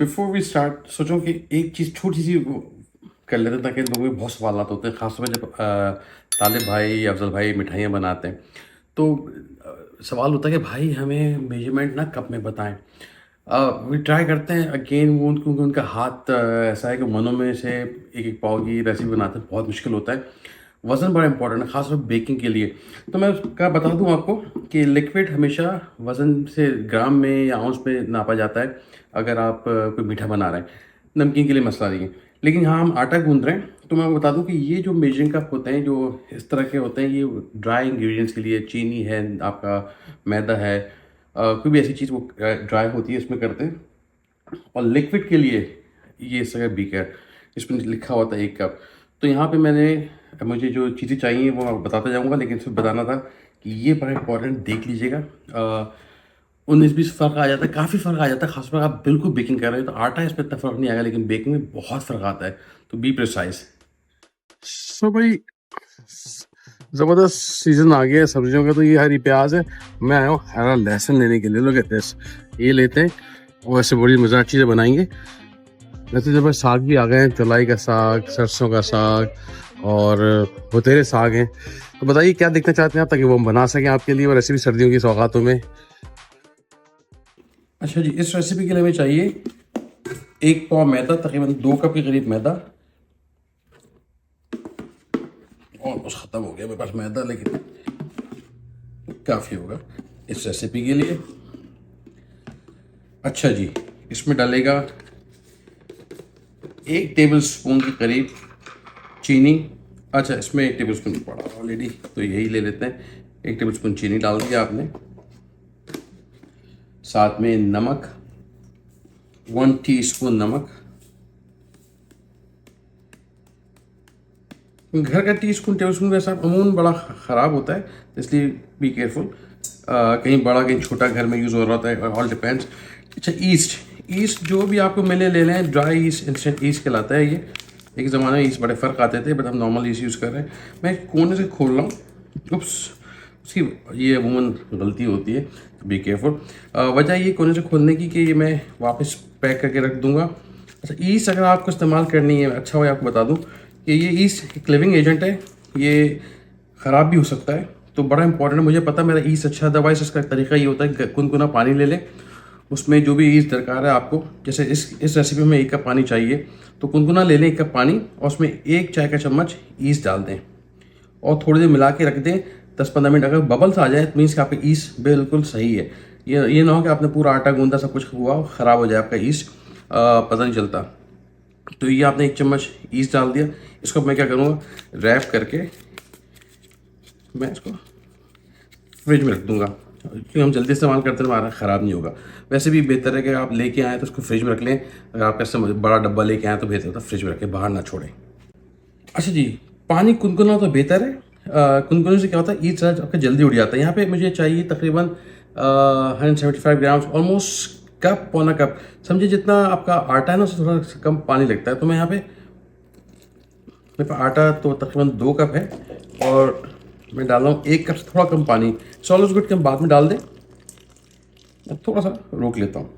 Before we start सोचो कि एक चीज़ छोटी सी कर लेते हैं ताकि लोगों में बहुत सवाल होते हैं, ख़ासतौर पर जब तालिब भाई अफजल भाई मिठाइयाँ बनाते हैं तो सवाल होता है कि भाई हमें मेजरमेंट ना कप में बताएं। वी ट्राई करते हैं अगेन वो क्योंकि उनका हाथ ऐसा है कि मनों में से एक एक पाव की रेसिपी बनाते हैं बहुत मुश्किल होता है। वज़न बड़ा इंपॉर्टेंट है ख़ासतौर पर बेकिंग के लिए। तो मैं उसका बता दूं आपको कि लिक्विड हमेशा वज़न से ग्राम में या आउंस में नापा जाता है अगर आप कोई मीठा बना रहे हैं। नमकीन के लिए मसला नहीं है। लेकिन हाँ, हम आटा गूंद रहे हैं तो मैं बता दूं कि ये जो मेजरिंग कप होते हैं जो इस तरह के होते हैं ये ड्राई इंग्रेडिएंट्स के लिए, चीनी है, आपका मैदा है, कोई भी ऐसी चीज़ वो ड्राई होती है इसमें करते हैं। और लिक्विड के लिए ये इस जगह बीकर है, इसमें लिखा होता है 1 कप। तो यहाँ पे मुझे जो चीज़ें चाहिए वो मैं बताता जाऊँगा, लेकिन सिर्फ बताना था कि ये बड़ा इंपॉर्टेंट देख लीजिएगा। 19-20 फ़र्क आ जाता है, काफ़ी फ़र्क आ जाता है, खासकर आप बिल्कुल बेकिंग कर रहे हैं तो आटा इसमें इतना फ़र्क नहीं आएगा, लेकिन बेकिंग में बहुत फ़र्क आता है। तो बी प्रिसाइज। सो भाई, ज़बरदस्त सीज़न आ गया है सब्जियों का। तो ये हरी प्याज है, मैं आया हूँ हरा लहसुन लेने के लिए। लोग कहते हैं ये लेते हैं और ऐसे बड़ी मज़ेदार चीज़ें बनाएंगे। वैसे जब साग भी आ गए हैं, चौलाई का साग, सरसों का साग और भुतेरे साग हैं। तो बताइए क्या देखना चाहते हैं आप ताकि वो हम बना सकें आपके लिए, और ऐसे भी सर्दियों की सौगातों में। अच्छा जी, इस रेसिपी के लिए हमें चाहिए 1 पाव मैदा, तकरीबन 2 कप के करीब मैदा। ऑलमोस्ट ख़त्म हो गया मेरे पास मैदा, लेकिन काफ़ी होगा इस रेसिपी के लिए। अच्छा जी, इसमें डालेगा 1 टेबल स्पून के करीब चीनी। अच्छा, इसमें 1 टेबल स्पून पड़ा ऑलरेडी, तो यही ले लेते हैं। 1 टेबल स्पून चीनी डाल दिया आपने, साथ में नमक, 1 टीस्पून नमक। घर का टीस्पून टेबल स्पून वैसा अमूमन बड़ा ख़राब होता है, इसलिए बी केयरफुल। कहीं बड़ा कहीं छोटा घर में यूज़ हो रहा होता है, ऑल डिपेंड्स। अच्छा, ईस्ट जो भी आपको मिले ले लें। ड्राई ईस्ट, इंस्टेंट ईस्ट कहलाता है ये। एक ज़माने में ईस्ट बड़े फ़र्क आते थे, बट हम नॉर्मल ईस्ट यूज़ कर रहे हैं। मैं कोने से खोल रहा हूँ, उप्स, उसकी ये अमूमन गलती होती है, बी केयरफुल। वजह ये कोने से खोलने की कि ये मैं वापस पैक करके रख दूँगा। अच्छा, ईस्ट अगर आपको इस्तेमाल करनी है, अच्छा हो आपको बता दूँ कि ये ईस्ट एक लिविंग एजेंट है, ये ख़राब भी हो सकता है। तो बड़ा इंपॉर्टेंट है, मुझे पता मेरा ईस्ट अच्छा, अदरवाइज इसका तरीका ये होता है कि गुनगुना पानी ले लें, उसमें जो भी ईस्ट दरकार है आपको, जैसे इस रेसिपी में 1 कप पानी चाहिए, तो गुनगुना ले लें 1 कप पानी और उसमें 1 चाय का चम्मच ईस्ट डाल दें और थोड़ी देर मिला के रख दें 10-15 मिनट। अगर बबल्स आ जाए तो मीन्स कि आपका ईस्ट बिल्कुल सही है। ये ना हो कि आपने पूरा आटा गूंदा, सब कुछ हुआ, ख़राब हो जाए आपका ईस्ट, पता नहीं चलता। तो ये आपने 1 चम्मच ईस्ट डाल दिया। इसको मैं क्या करूँगा, रैप करके मैं इसको फ्रिज में रख दूँगा, क्योंकि हम जल्दी इस्तेमाल करते हैं, हमारा ख़राब नहीं होगा। वैसे भी बेहतर है कि आप लेके आएँ तो उसको फ्रिज में रख लें। अगर आप ऐसा बड़ा डब्बा लेके आएँ तो बेहतर होता है फ्रिज में रखें, बाहर ना छोड़ें। अच्छा जी, पानी कुनकुना तो बेहतर है। कुनकुने से क्या होता है, ईस्ट आपका जल्दी उड़ जाता है। यहाँ पे मुझे चाहिए तकरीबन 175 ग्राम्स, ऑलमोस्ट कप, पौना कप। समझिए जितना आपका आटा है ना उससे थोड़ा कम पानी लगता है। तो मैं यहाँ पे, मेरे पास आटा तो तकरीबन 2 कप है और मैं डाल रहा हूँ 1 कप से थोड़ा कम पानी। सॉल्ट गुड के हम बाद में डाल दें, मैं थोड़ा सा रोक लेता हूँ।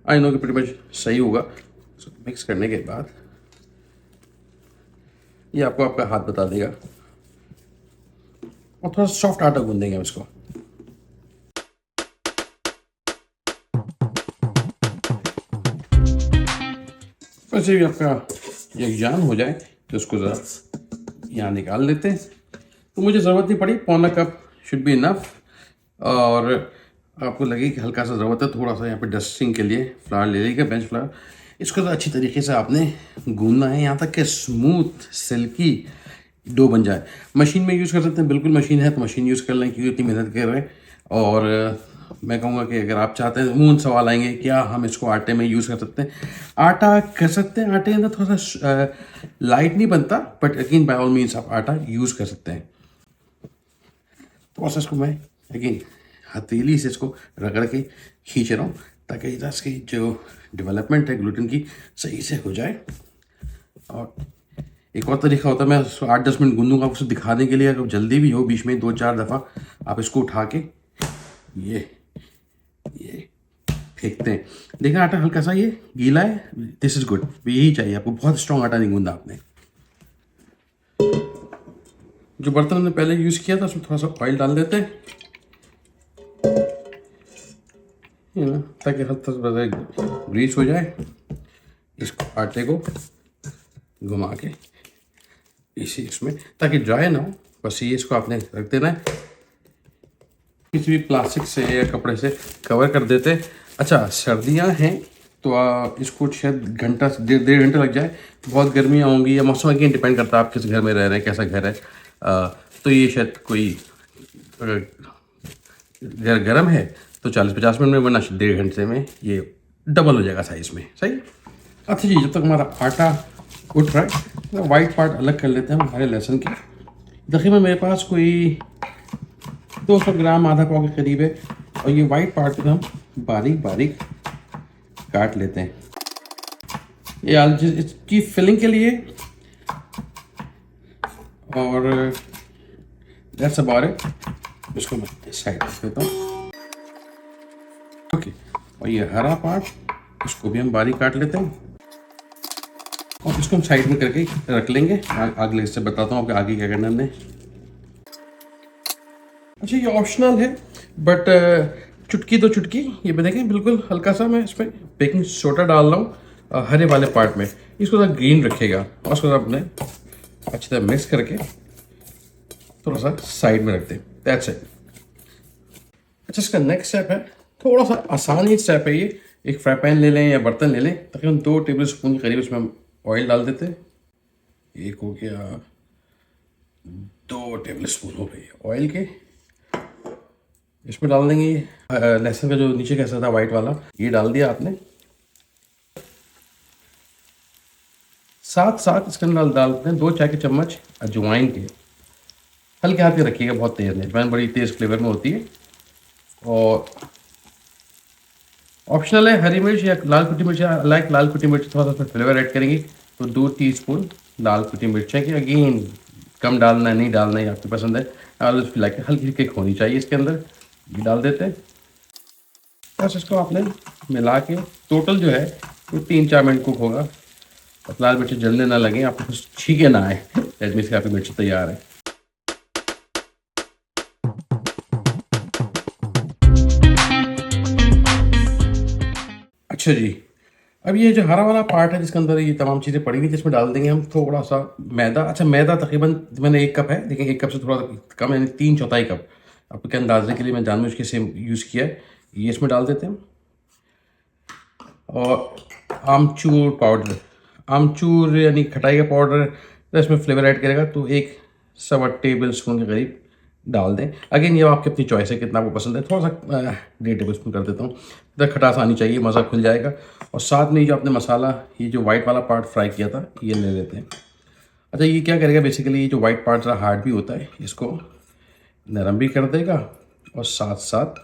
आई नो कि pretty much सही होगा। मिक्स करने के बाद ये आपको आपका हाथ बता देगा, और थोड़ा सॉफ्ट आटा गूंदेंगे हम इसको। वैसे भी आपका यकजान हो जाए तो उसको ज़रा यहाँ निकाल लेते हैं। तो मुझे ज़रूरत नहीं पड़ी, पौना कप शुड बी इनफ। और आपको लगे कि हल्का सा ज़रूरत है, थोड़ा सा यहाँ पे डस्टिंग के लिए फ्लावर ले लीजिएगा, बेंच फ्लावर। इसको तो अच्छी तरीके से आपने गूंदना है यहाँ तक कि स्मूथ सिल्की डो बन जाए। मशीन में यूज़ कर सकते हैं, बिल्कुल मशीन है तो मशीन यूज़ कर लें, क्योंकि इतनी मेहनत कर रहे हैं। और मैं कहूँगा कि अगर आप चाहते हैं, अमूमन सवाल आएंगे क्या हम इसको आटे में यूज़ कर सकते हैं। आटा कर सकते हैं, आटे के अंदर थोड़ा सा लाइट नहीं बनता, but again by all means आप आटा यूज़ कर सकते हैं। प्रोसेस को मैं अगेन हथेली से इसको रगड़ के खींच रहा हूँ ताकि इसकी जो डेवलपमेंट है ग्लूटेन की सही से हो जाए। और एक और तरीका होता है, मैं 8-10 मिनट गूंदूंगा आपको दिखाने के लिए। अगर जल्दी भी हो, बीच में 2-4 दफ़ा आप इसको उठा के ये फेंकते हैं। देखा आटा हल्का सा ये गीला है, दिस इज गुड, यही चाहिए आपको, बहुत स्ट्रॉन्ग आटा नहीं गूंदा आपने। जो बर्तन हमने पहले यूज़ किया था उसमें थोड़ा सा ऑयल डाल देते हैं, है ना, ताकि हल्का सा ग्रीस हो जाए। इसको आटे को घुमा के इसी इसमें, ताकि ड्राई ना हो, बस ये इसको आपने रख देना है, किसी भी प्लास्टिक से या कपड़े से कवर कर देते हैं। अच्छा सर्दियां हैं तो इसको शायद घंटा से डेढ़ घंटा लग जाए। बहुत गर्मियां होंगी या मौसम अगेन डिपेंड करता है आप किस घर में रह रहे हैं, कैसा घर है। तो ये शायद कोई घर गर्म है तो 40-50 मिनट में, वरना डेढ़ घंटे में ये डबल हो जाएगा साइज़ में। सही। अच्छा जी, जब तक हमारा आटा उठ रहा है, वाइट पार्ट अलग कर लेते हैं हम हमारे लहसुन की। तकरीबन मेरे पास कोई 200 ग्राम, आधा पाव के करीब है, और ये वाइट पार्ट को हम बारीक बारीक काट लेते हैं। ये इसकी फिलिंग के लिए, और दैट्स अबाउट इट। इसको मैं साइड रख देता हूँ। ओके, और ये हरा पार्ट, इसको भी हम बारीक काट लेते हैं, और इसको हम साइड में करके रख लेंगे। अगले से बताता हूँ आपको आगे क्या करना है हमने। अच्छा ये ऑप्शनल है, बट चुटकी दो चुटकी, ये देखें बिल्कुल हल्का सा मैं इसमें बेकिंग सोडा डाल रहा हूँ हरे वाले पार्ट में, इसको थोड़ा ग्रीन रखेगा। और उसको आपने अच्छी तरह मिक्स करके थोड़ा सा साइड में रख दें। That's it. अच्छा इसका नेक्स्ट स्टेप है, थोड़ा सा आसान ही स्टेप है ये। एक फ्राई पैन ले लें या बर्तन ले लें, तकरीबन 2 टेबल स्पून के करीब इसमें हम ऑयल डाल देते हैं। एक हो गया, 2 टेबल स्पून हो गई ऑयल के। इसमें डाल देंगे लहसुन का जो नीचे का हिस्सा था वाइट वाला, ये डाल दिया आपने। साथ साथ इसके अंदर डालते हैं 2 चाय के चम्मच अजवाइन के। हल्के हाथ के रखिएगा, बहुत तेज़ नहीं, अजवाइन बड़ी तेज़ फ्लेवर में होती है। और ऑप्शनल है, हरी मिर्च या लाल कुटी मिर्च, लाइक लाल कुटी मिर्च थोड़ा सा फ्लेवर ऐड करेंगे तो 2 टीस्पून लाल कुटी मिर्च है, कि अगेन कम डालना है, नहीं डालना है, आपकी पसंद है। लाइक हल्की हल्की होनी चाहिए इसके अंदर, ये डाल देते हैं। बस इसको आपने मिला के टोटल जो है वो 3-4 मिनट कुक होगा। और लाल मिर्च जलने ना लगे, आपको कुछ छीके ना आए, दैट मीन्स कि आपकी मिर्च तैयार है। अच्छा जी, अब ये जो हरा वाला पार्ट है जिसके अंदर ये तमाम चीज़ें पड़ी हुई, जिसमें डाल देंगे हम थोड़ा सा मैदा। अच्छा मैदा तकरीबन मैंने 1 कप है, देखिए 1 कप से थोड़ा कम, यानी 3/4 कप। आपके अंदाजे के लिए मैं जानबूझ के सेम यूज़ किया है। ये इसमें डाल देते हैं। और आमचूर पाउडर, आमचूर यानी खटाई का पाउडर, तो इसमें फ्लेवर ऐड करेगा, तो 1 सवा टेबल स्पून के करीब डाल दें। अगेन ये आपकी अपनी चॉइस है कितना आपको पसंद है। थोड़ा सा 1.5 टेबल स्पून कर देता हूँ, इतना खटास आनी चाहिए, मज़ा खुल जाएगा। और साथ में जो आपने मसाला, ये जो वाइट वाला पार्ट फ्राई किया था, ये ले लेते हैं। अच्छा ये क्या करेगा बेसिकली, ये जो वाइट पार्ट ज़रा हार्ड भी होता है, इसको नरम भी कर देगा, और साथ साथ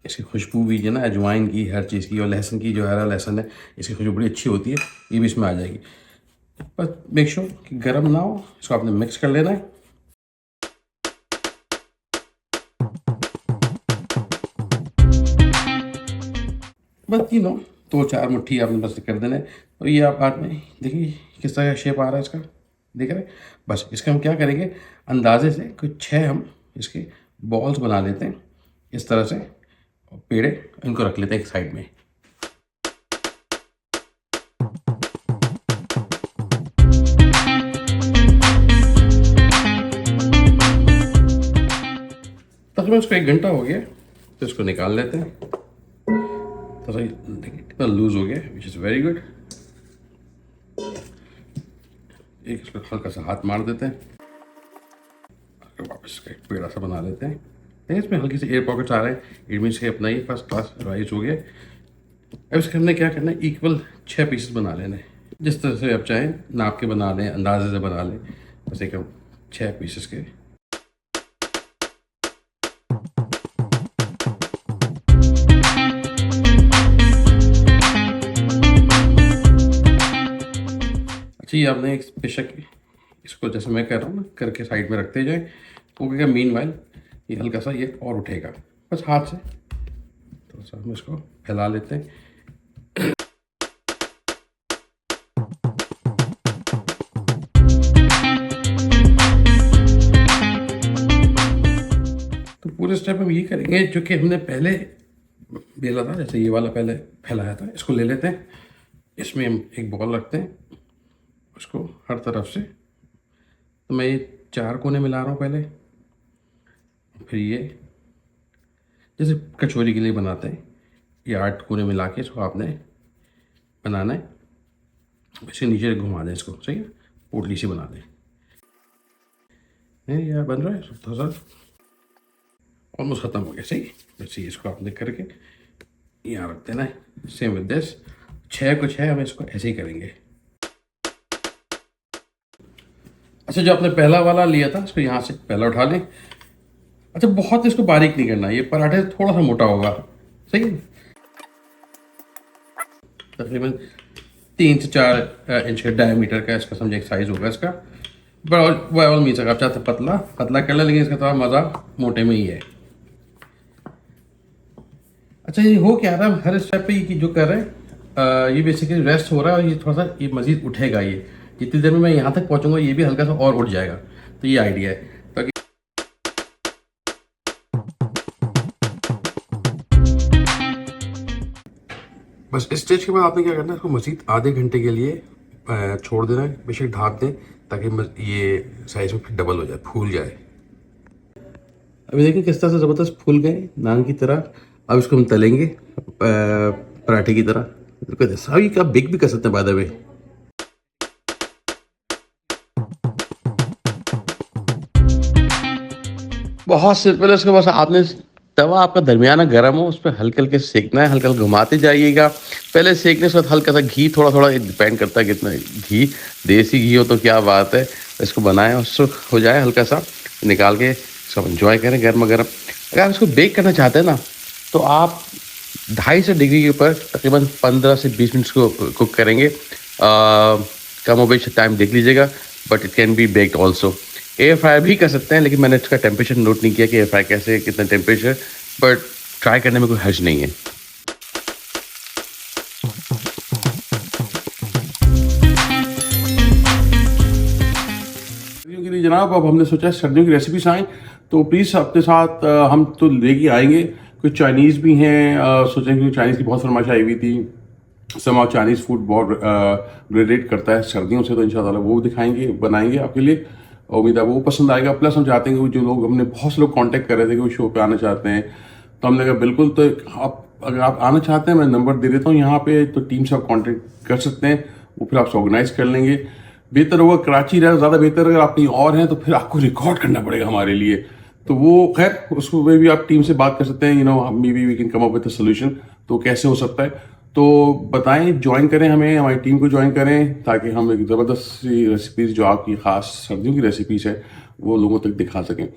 इसकी खुशबू भी जो ना अजवाइन की, हर चीज़ की, और लहसुन की, जो हरा लहसुन है इसकी खुशबू बड़ी अच्छी होती है, ये भी इसमें आ जाएगी। बस मेक श्योर कि गर्म ना हो, इसको आपने मिक्स कर लेना है। बस 2-4 मुट्ठी आपने बस कर देना है। और ये आप बाद में देखिए किस तरह का शेप आ रहा है इसका, देख रहे हैं। बस इसका हम क्या करेंगे, अंदाजे से कुछ 6 हम इसके बॉल्स बना लेते हैं इस तरह से, और पेड़े इनको रख लेते हैं एक साइड में। तकरीबन इसको 1 घंटा हो गया, तो इसको निकाल लेते हैं। तो सही देखिए कितना लूज हो गया, विच इज़ वेरी गुड। एक इसको हल्का सा हाथ मार देते हैं, वापस इसका एक पेड़ा सा बना लेते हैं। देखिए इसमें हल्की सी एयर पॉकेट्स आ रहे हैं, इट मीन्स कि अपना ये फर्स्ट क्लास राइस हो गया। अब इसके हमने क्या करना है, इक्वल 6 पीसेस बना लेने, जिस तरह से आप चाहें नाप के बना लें, अंदाजे से बना लें। बस एक हम 6 पीसेस के ये आपने एक बेशक इसको जैसे मैं कह रहा हूँ ना, करके साइड में रखते जाए, वो क्या मीन वाइल ये हल्का सा ये और उठेगा, बस हाथ से तो सा हम इसको फैला लेते हैं। तो पूरे स्टेप हम ये करेंगे जो कि हमने पहले बेला था, जैसे ये वाला पहले फैलाया था, इसको ले लेते हैं। इसमें हम एक बॉल रखते हैं, उसको हर तरफ से। तो मैं ये 4 कोने मिला रहा हूँ पहले, फिर ये जैसे कचौरी के लिए बनाते हैं, ये 8 कोने मिला के इसको आपने बनाना है। वैसे नीचे घुमा दें इसको, सही है, पोटली से बना दें। नहीं यार बन रहा है थोड़ा सा, ऑलमोस्ट ख़त्म हो गया, सही। वैसे इसको आपने करके यहाँ रख देना है। सेम विद दिस 6 को 6 हम इसको ऐसे ही करेंगे। अच्छा, जो आपने पहला वाला लिया था इसको यहाँ से पहला उठा लें। अच्छा, बहुत इसको बारीक नहीं करना, ये पराठे थोड़ा सा मोटा होगा, सही है। तकरीबन 3 से 4 इंच के डायमीटर का इसका समझे एक साइज होगा इसका। बाय ऑल मीन्स आप चाहते पतला पतला कर लें, लेकिन इसका थोड़ा मज़ा मोटे में ही है। अच्छा, ये हो क्या रहा है हर स्टेप पे ये जो कर रहे हैं, ये बेसिकली रेस्ट हो रहा है और ये थोड़ा सा ये मज़ीद उठेगा। ये जितनी देर में मैं यहाँ तक पहुँचूंगा ये भी हल्का सा और उठ जाएगा। तो ये आइडिया है। ताकि बस इस स्टेज के बाद आपने क्या करना है, इसको मज़ीद आधे घंटे के लिए छोड़ देना है, बेशक ढाक दें, ताकि ये साइज में फिर डबल हो जाए, फूल जाए। अभी देखिए किस तरह से ज़बरदस्त फूल गए नान की तरह। अब इसको हम तलेंगे पराठे की तरह। सभी का बेक भी कर सकते हैं बाय द वे। बहुत सिंपल है। इसके बाद आपने तवा आपका दरमियाना गर्म हो, उस पर हल्के हल्के सेकना है, हल्का हल्का घुमाते जाइएगा। पहले सेकने के बाद हल्का सा घी, थोड़ा थोड़ा डिपेंड करता है कितना घी, देसी घी हो तो क्या बात है। इसको बनाएं, उससे हो जाए हल्का सा, निकाल के सब एंजॉय करें गर्मा गर्म। अगर आप इसको बेक करना चाहते हैं ना, तो आप 250 डिग्री के ऊपर तकरीबन 15 से 20 मिनट को कुक करेंगे। कम हो बेश टाइम देख लीजिएगा, but it can be baked also. Air fryer भी कर सकते हैं, लेकिन मैंने इसका टेम्परेचर नोट नहीं किया कि एयर फ्राई कैसे, कितना टेम्परेचर, बट ट्राई करने में कोई हर्ज नहीं है। सर्दियों के लिए जनाब अब हमने सोचा सर्दियों की रेसिपीज आएँ, तो प्लीज़ अपने साथ हम तो लेके आएंगे। कुछ चाइनीज़ भी हैं, सोचें कि चाइनीज़ की बहुत फरमाइश आई हुई थी। समाव चाइनीज़ फूड बहुत रिलेट करता है सर्दियों से, तो इंशाल्लाह वो दिखाएंगे, बनाएंगे आपके लिए। उम्मीद है वो पसंद आएगा। प्लस हम चाहते हैं कि जो लोग, हमने बहुत से लोग कांटेक्ट कर रहे थे कि वो शो पे आना चाहते हैं, तो हमने कहा बिल्कुल। तो आप अगर आप आना चाहते हैं, मैं नंबर दे देता हूँ यहाँ पे, तो टीम से आप कॉन्टेक्ट कर सकते हैं, वो फिर आपसे ऑर्गेनाइज कर लेंगे। बेहतर होगा कराची रहे ज़्यादा बेहतर। अगर आप कहीं और हैं तो फिर आपको रिकॉर्ड करना पड़ेगा हमारे लिए, तो वो खैर उसको भी आप टीम से बात कर सकते हैं। Maybe we can come up with a solution. तो कैसे हो सकता है, तो बताएं, ज्वाइन करें हमें, हमारी टीम को ज्वाइन करें, ताकि हम एक ज़बरदस्त सी रेसिपीज़ जो आपकी ख़ास सर्दियों की रेसिपीज़ है वो लोगों तक दिखा सकें।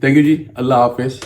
थैंक यू जी, अल्लाह हाफिज़।